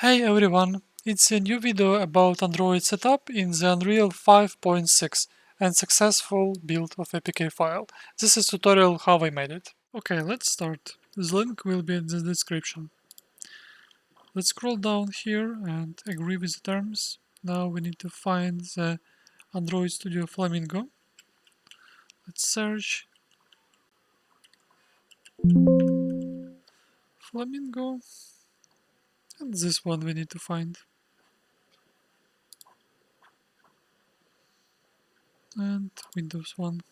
Hey everyone, it's a new video about Android setup in the Unreal 5.6 and successful build of APK file. This is tutorial how I made it. Okay, let's start. The link will be in the description. Let's scroll down here and agree with the terms. Now we need to find the Android Studio Flamingo. Let's search Flamingo, and this one we need to find. And Windows 1.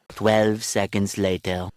12 seconds later.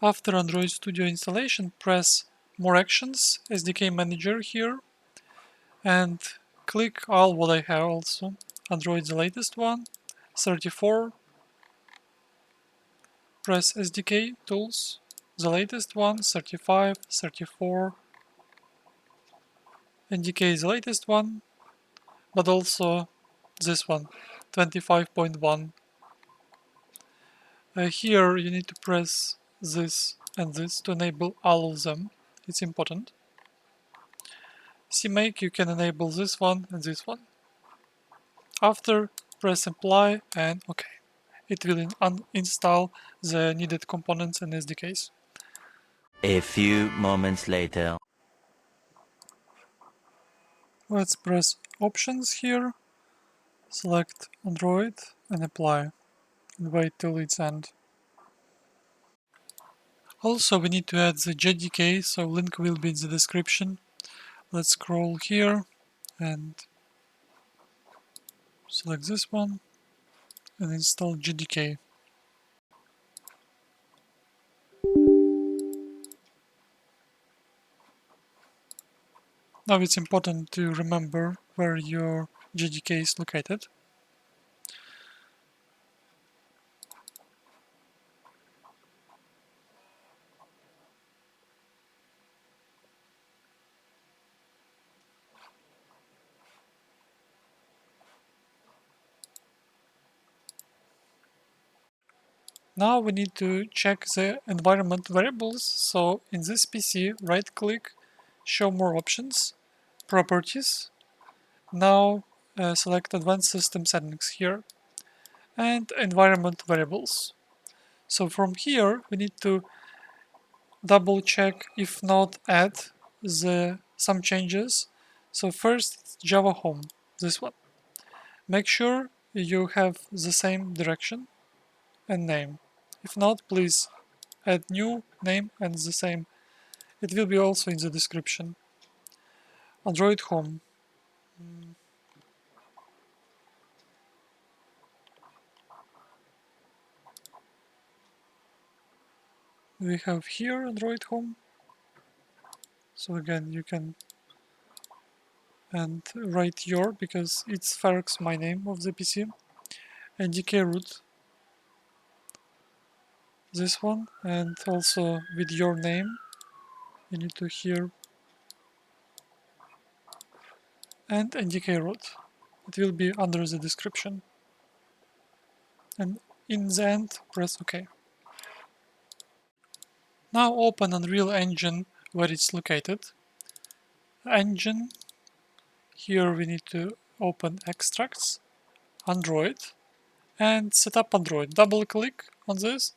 After Android Studio installation, press More Actions, SDK Manager here, and click all what I have also. Android the latest one, 34, press SDK Tools, the latest one, 35, 34, NDK the latest one, but also this one, 25.1. Here you need to press this and this to enable all of them, it's important. CMake you can enable this one and this one. After, press apply and OK. It will uninstall the needed components and SDKs. A few moments later. Let's press Options here, select Android and apply, and wait till its end. Also we need to add the JDK, so link will be in the description. Let's scroll here and select this one and install JDK. Now it's important to remember where your JDK is located. Now we need to check the environment variables, so in this PC right click, show more options, properties. Now select advanced system settings here and environment variables. So from here we need to double check if not add some changes. So first Java home, this one. Make sure you have the same direction and name. If not, please add new name and the same. It will be also in the description. Android home. We have here Android home. So again, you can and write your because it's Ferx my name of the PC. NDKROOT. This one, and also with your name you need to here and NDKROOT. It will be under the description. And in the end, press OK. Now open Unreal Engine where it's located. Engine. Here we need to open Extracts, Android, and set up Android. Double click on this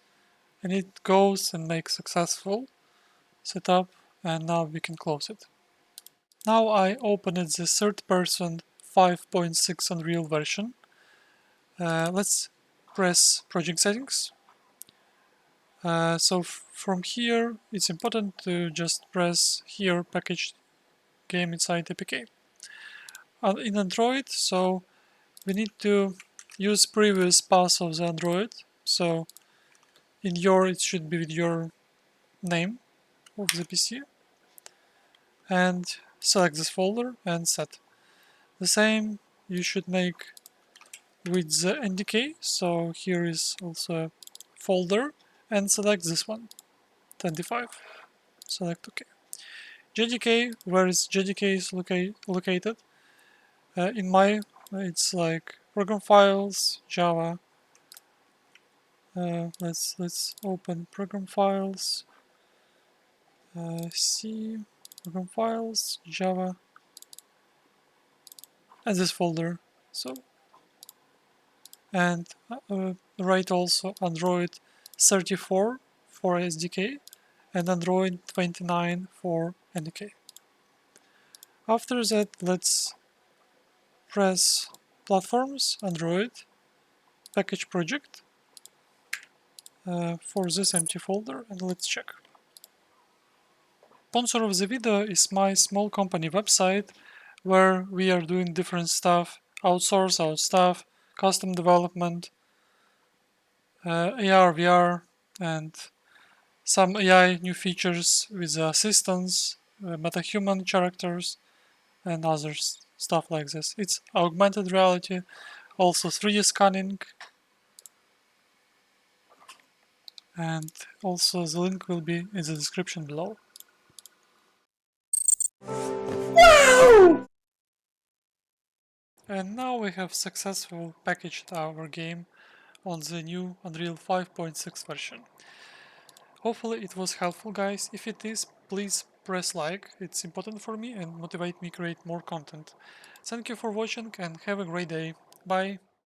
and it goes and makes successful setup, and now we can close it. Now I opened the third person 5.6 Unreal version. Let's press Project Settings. So from here it's important to just press here Package Game Inside APK. In Android, so we need to use previous path of the Android. So in your it should be with your name of the PC and select this folder and set. The same you should make with the NDK, so here is also a folder and select this one, 25. Select OK. JDK, where is JDK is located? In my, it's like program files, Java. Let's open program files, C, program files, Java, and this folder. So, and write also Android 34 for SDK and Android 29 for NDK. After that, let's press platforms, Android, package project for this empty folder, and let's check. Sponsor of the video is my small company website where we are doing different stuff, outsource our stuff, custom development, AR, VR, and some AI new features with assistants, metahuman characters, and other stuff like this. It's augmented reality, also 3D scanning, and also the link will be in the description below. And now we have successfully packaged our game on the new Unreal 5.6 version. Hopefully it was helpful, guys. If it is, please press like, it's important for me and motivate me create more content. Thank you for watching and have a great day. Bye.